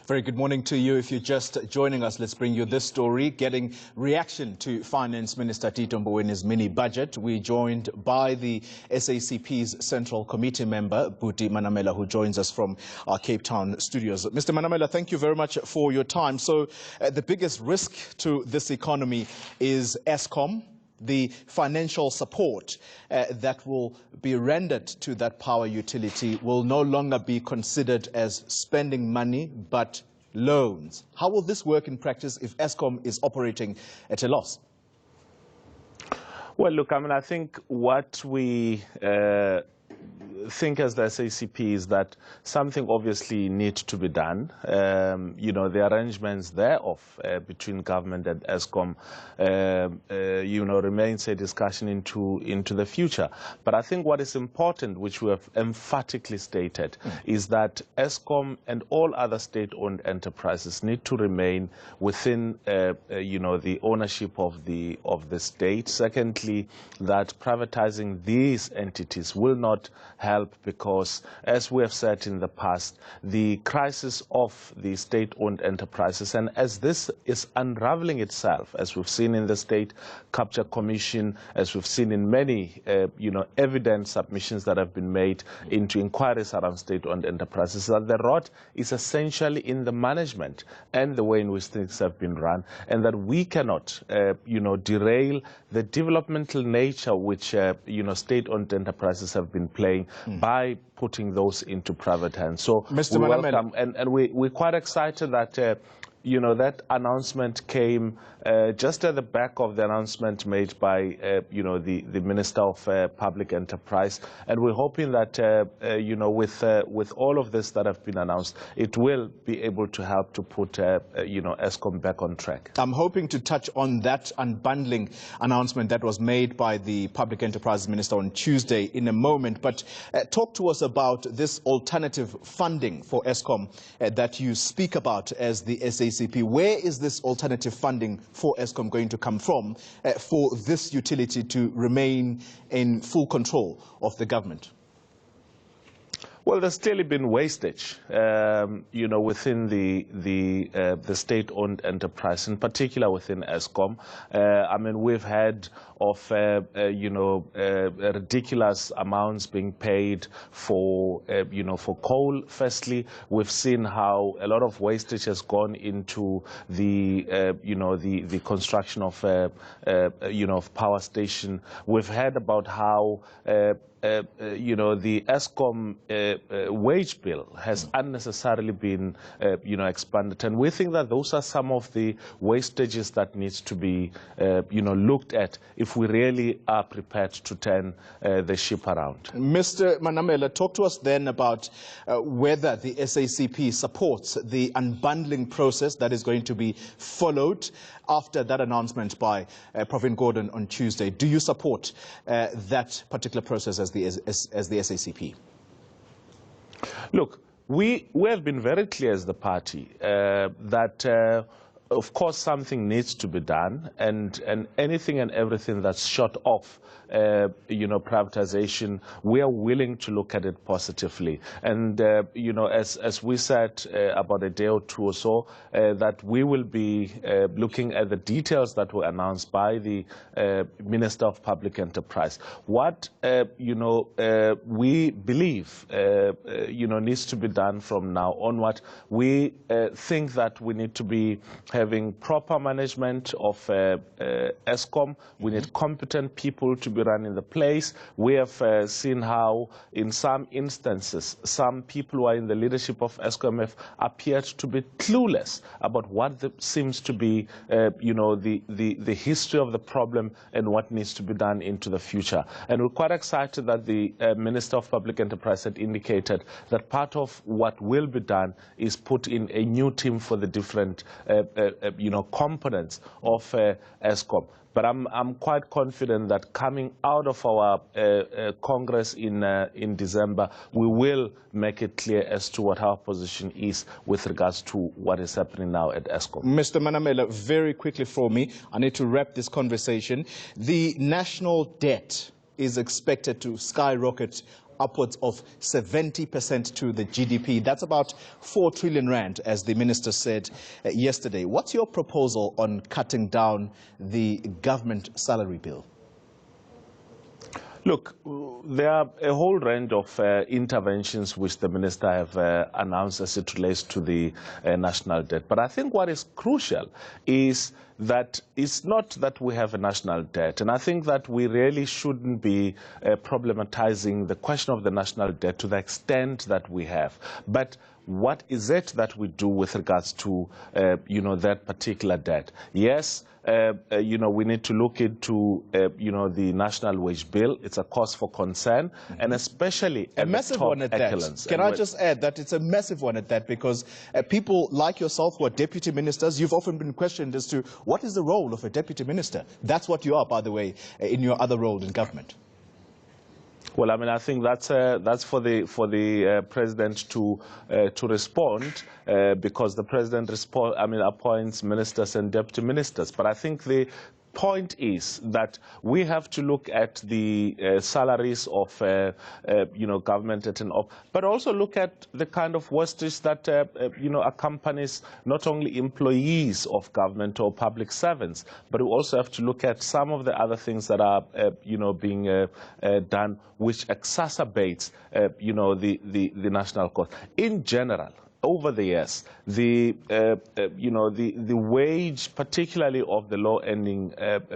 Very good morning to you. If you're just joining us, let's bring you this story. Getting reaction to Finance Minister Tito Mbowene's mini budget. We're joined by the SACP's Central Committee member, Buti Manamela, who joins us from our Cape Town studios. Mr. Manamela, thank you very much for your time. So the biggest risk to this economy is Eskom. The financial support that will be rendered to that power utility will no longer be considered as spending money, but loans. How will this work in practice if Eskom is operating at a loss? Well, look, I think what we think as the SACP is that something obviously needs to be done. The arrangements thereof between government and Eskom, remains a discussion into the future. But I think what is important, which we have emphatically stated, is that Eskom and all other state-owned enterprises need to remain within, the ownership of the state. Secondly, that privatizing these entities will not help because, as we have said in the past, the crisis of the state-owned enterprises, and as this is unraveling itself, as we've seen in the State Capture Commission, as we've seen in many, evidence submissions that have been made into inquiries around state-owned enterprises, that the rot is essentially in the management and the way in which things have been run, and that we cannot, derail the developmental nature which, state-owned enterprises have been playing by putting those into private hands. So Mr. we welcome, and we're quite excited that that announcement came just at the back of the announcement made by, the Minister of Public Enterprise. And we're hoping that, with all of this that have been announced, it will be able to help to put, Eskom back on track. I'm hoping to touch on that unbundling announcement that was made by the Public Enterprise Minister on Tuesday in a moment. But talk to us about this alternative funding for Eskom that you speak about as the SACP. Where is this alternative funding for Eskom going to come from for this utility to remain in full control of the government? Well, there's clearly been wastage, within the state-owned enterprise, in particular within Eskom. We've had of, ridiculous amounts being paid for, for coal. Firstly, we've seen how a lot of wastage has gone into the, the construction of, of power station. We've heard about how the Eskom wage bill has unnecessarily been, expanded. And we think that those are some of the wastages that needs to be, looked at if we really are prepared to turn the ship around. Mr. Manamela, talk to us then about whether the SACP supports the unbundling process that is going to be followed after that announcement by Pravin Gordhan on Tuesday. Do you support that particular process as the SACP? Look, we have been very clear as the party that of course something needs to be done, and anything and everything that's short of privatization, we are willing to look at it positively. And as we said about a day or two or so, that we will be looking at the details that were announced by the Minister of Public Enterprise. What we believe needs to be done from now onward. We think that we need to be having proper management of Eskom. We need competent people to be running the place. We have seen how, in some instances, some people who are in the leadership of Eskom have appeared to be clueless about what seems to be, the history of the problem and what needs to be done into the future. And we're quite excited that the Minister of Public Enterprise had indicated that part of what will be done is put in a new team for the different, components of Eskom. But I'm quite confident that coming out of our Congress in December, we will make it clear as to what our position is with regards to what is happening now at Eskom. Mr. Manamela, very quickly for me, I need to wrap this conversation. The national debt is expected to skyrocket upwards of 70% to the GDP. That's about 4 trillion rand, as the minister said yesterday. What's your proposal on cutting down the government salary bill? Look, there are a whole range of interventions which the minister have announced as it relates to the national debt. But I think what is crucial is that it's not that we have a national debt. And I think that we really shouldn't be problematizing the question of the national debt to the extent that we have. But what is it that we do with regards to, that particular debt? Yes, we need to look into, the national wage bill. It's a cause for concern, and especially a massive one at that. Can I just add that it's a massive one at that, because people like yourself who are deputy ministers, you've often been questioned as to what is the role of a deputy minister? That's what you are, by the way, in your other role in government. Well, I mean, I think that's for the president to respond, because the president appoints ministers and deputy ministers. But I think the point is that we have to look at the salaries of government at an op, but also look at the kind of wastage that accompanies not only employees of government or public servants, but we also have to look at some of the other things that are being done, which exacerbates the national cost in general. Over the years, the wage, particularly of the low-earning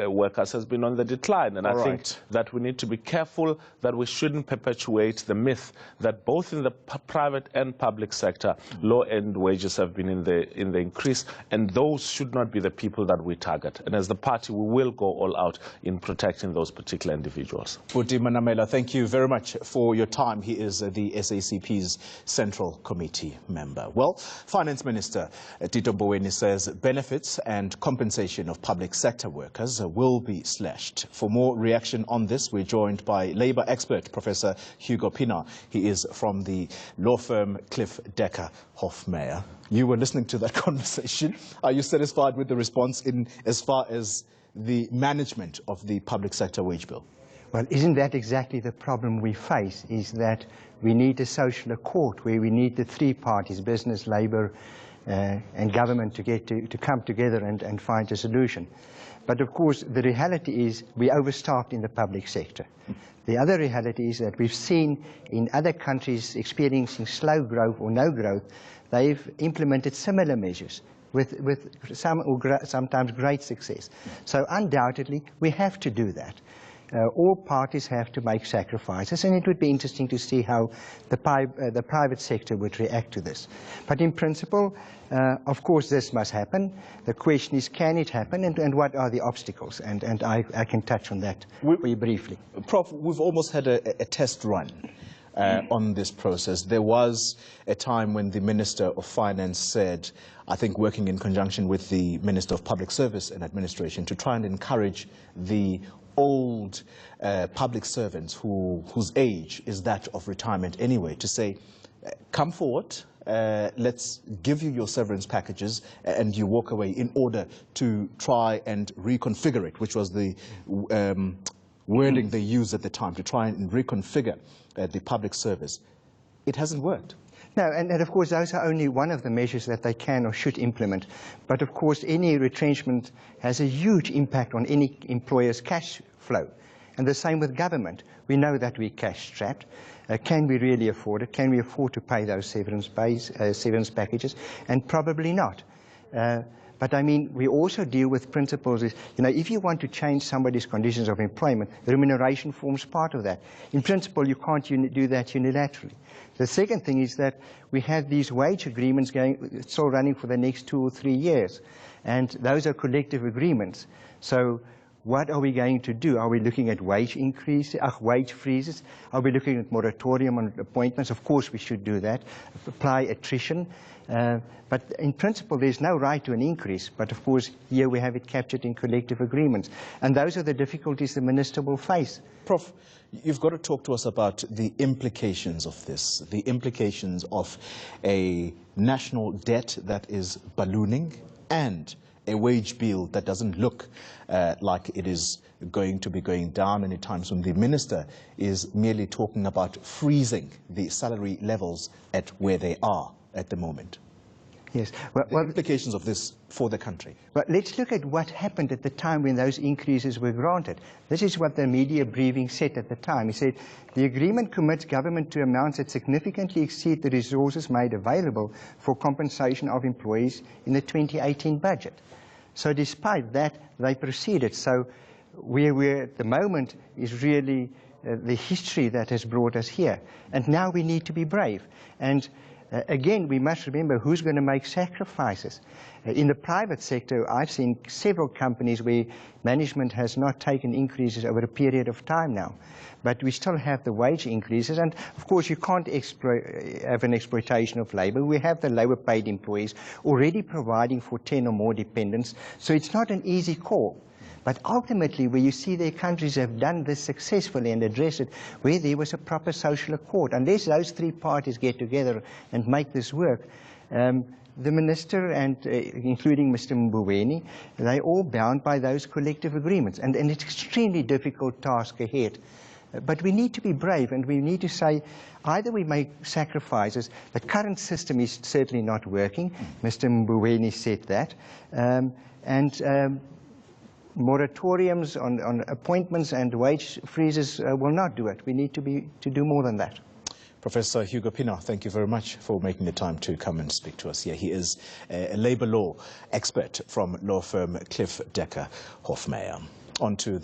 workers, has been on the decline. And I think that we need to be careful that we shouldn't perpetuate the myth that both in the private and public sector, low-end wages have been in the increase, and those should not be the people that we target. And as the party, we will go all out in protecting those particular individuals. Buti Manamela, thank you very much for your time. He is the SACP's Central Committee member. Well, Finance Minister Tito Mboweni says benefits and compensation of public sector workers will be slashed. For more reaction on this, we're joined by Labour expert Professor Hugo Pienaar. He is from the law firm Cliff Decker Hofmeyr. You were listening to that conversation. Are you satisfied with the response in as far as the management of the public sector wage bill? Well, isn't that exactly the problem we face, is that we need a social accord where we need the three parties, business, labour and government, to come together and find a solution. But of course, the reality is we overstaffed in the public sector. The other reality is that we've seen in other countries experiencing slow growth or no growth, they've implemented similar measures with sometimes great success. So undoubtedly, we have to do that. All parties have to make sacrifices, and it would be interesting to see how the private sector would react to this. But in principle, of course, this must happen. The question is, can it happen, and what are the obstacles? And I can touch on that very briefly. Prof, we've almost had a test run on this process. There was a time when the Minister of Finance said, I think working in conjunction with the Minister of Public Service and Administration, to try and encourage the old public servants whose age is that of retirement anyway, to say, come forward, let's give you your severance packages and you walk away, in order to try and reconfigure it, which was the wording they used at the time, to try and reconfigure the public service. It hasn't worked. No, and of course those are only one of the measures that they can or should implement. But of course any retrenchment has a huge impact on any employer's cash flow. And the same with government. We know that we're cash strapped. Can we really afford it? Can we afford to pay those severance packages? And probably not. But I mean, we also deal with principles. If you want to change somebody's conditions of employment, the remuneration forms part of that. In principle, you can't do that unilaterally. The second thing is that we have these wage agreements still running for the next 2 or 3 years. And those are collective agreements. So what are we going to do? Are we looking at wage freezes? Are we looking at moratorium on appointments? Of course we should do that. Apply attrition. But in principle, there's no right to an increase. But of course, here we have it captured in collective agreements. And those are the difficulties the minister will face. Prof, you've got to talk to us about the implications of this, the implications of a national debt that is ballooning and a wage bill that doesn't look like it is going to be going down anytime soon. The minister is merely talking about freezing the salary levels at where they are at the moment. Yes. The implications of this for the country. Well, let's look at what happened at the time when those increases were granted. This is what the media briefing said at the time. He said, the agreement commits government to amounts that significantly exceed the resources made available for compensation of employees in the 2018 budget. So despite that, they proceeded. So where we're at the moment is really the history that has brought us here. And now we need to be brave. And again, we must remember who's going to make sacrifices. In the private sector, I've seen several companies where management has not taken increases over a period of time now. But we still have the wage increases. And of course, you can't have an exploitation of labor. We have the lower paid employees already providing for 10 or more dependents. So it's not an easy call. But ultimately, where you see their countries have done this successfully and addressed it, where there was a proper social accord, unless those three parties get together and make this work, the minister and including Mr. Mboweni, they're all bound by those collective agreements. And it's an extremely difficult task ahead. But we need to be brave, and we need to say, either we make sacrifices. The current system is certainly not working. Mr. Mboweni said that. Moratoriums on appointments and wage freezes will not do it. We need to do more than that. Professor Hugo Pienaar, thank you very much for making the time to come and speak to us here. He is a labour law expert from law firm Cliff Decker Hofmeyr. On to